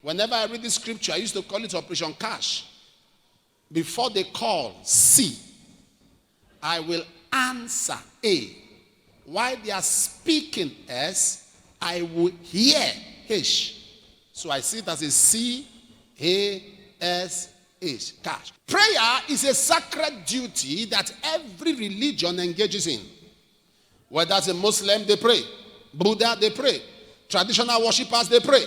Whenever I read this scripture, I used to call it Operation Cash. Before they call C, I will answer A. While they are speaking S, I will hear H. So I see it as a C, A, S, H. Cash. Prayer is a sacred duty that every religion engages in. Whether it's a Muslim, they pray. Buddha, they pray. Traditional worshippers, they pray.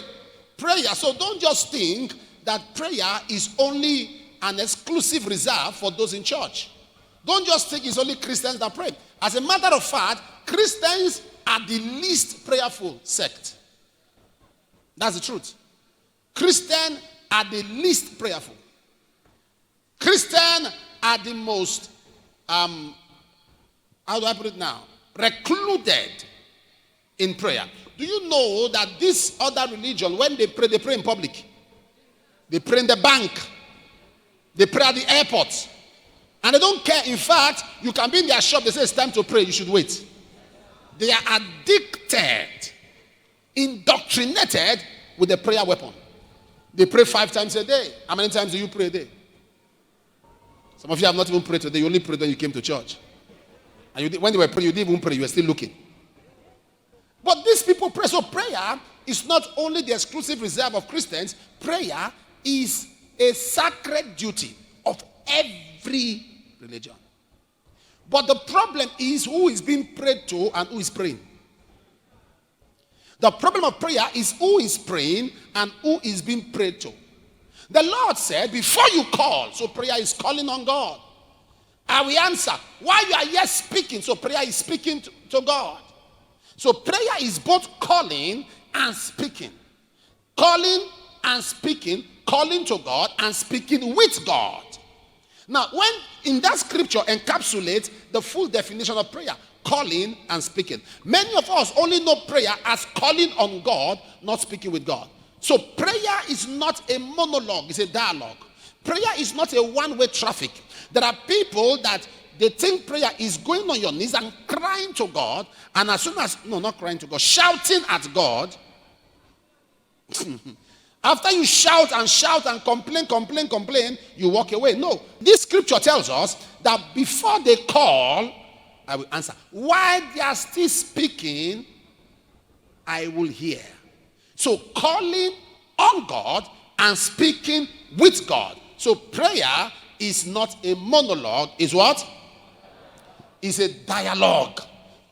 Prayer. So don't just think that prayer is only an exclusive reserve for those in church. Don't just think it's only Christians that pray. As a matter of fact, Christians are the least prayerful sect. That's the truth. Christians are the least prayerful. Christians are the most, how do I put it now? Recluded in prayer. Do you know that this other religion, when they pray in public. They pray in the bank. They pray at the airport. And they don't care. In fact, you can be in their shop. They say it's time to pray. You should wait. They are addicted, indoctrinated with the prayer weapon. They pray 5 times a day. How many times do you pray a day? Some of you have not even prayed today. You only prayed when you came to church. And when they were praying, you didn't even pray. You were still looking. But these people pray. So prayer is not only the exclusive reserve of Christians. Prayer is a sacred duty of every religion. But the problem is who is being prayed to and who is praying. The problem of prayer is who is praying and who is being prayed to. The Lord said, before you call, so prayer is calling on God. I will answer. While you are yet speaking, so prayer is speaking to God. So prayer is both calling and speaking. Calling and speaking, calling to God and speaking with God. Now, when in that scripture encapsulates the full definition of prayer, calling and speaking. Many of us only know prayer as calling on God, not speaking with God. So prayer is not a monologue, it's a dialogue. Prayer is not a one-way traffic. There are people that they think prayer is going on your knees and crying to God, and as soon as, no, not crying to God, shouting at God. After you shout and complain, you walk away. No, this scripture tells us that before they call, I will answer. While they are still speaking, I will hear. So calling on God and speaking with God. So prayer is not a monologue, is what? It's a dialogue.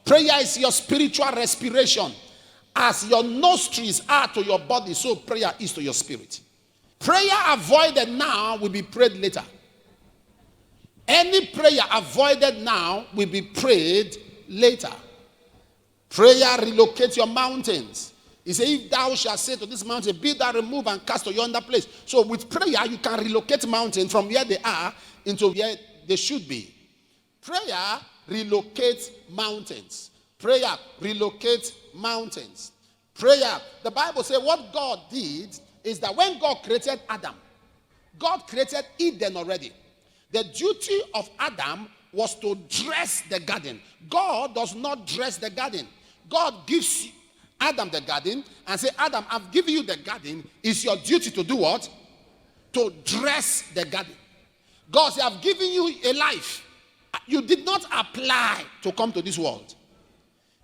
Prayer is your spiritual respiration. As your nostrils are to your body, so prayer is to your spirit. Prayer avoided now will be prayed later. Any prayer avoided now will be prayed later. Prayer relocates your mountains. He said, if thou shalt say to this mountain, be thou removed and cast to yonder place. So with prayer, you can relocate mountains from where they are into where they should be. Prayer relocates mountains. Prayer relocates mountains. Prayer, the Bible says what God did is that when God created Adam, God created Eden already. The duty of Adam was to dress the garden. God does not dress the garden. God gives Adam the garden and say, Adam, I've given you the garden. It's your duty to do what? To dress the garden. God said, I've given you a life. You did not apply to come to this world.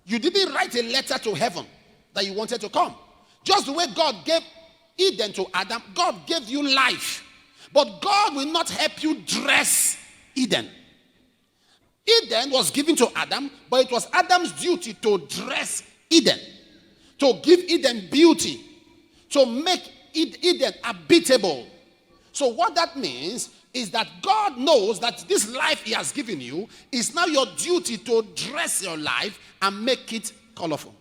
You didn't write a letter to heaven that you wanted to come. Just the way God gave Eden to Adam, God gave you life. But God will not help you dress Eden. Eden was given to Adam, but it was Adam's duty to dress Eden. To give Eden beauty. To make Eden habitable. So what that means is that God knows that this life he has given you is now your duty to dress your life and make it colorful.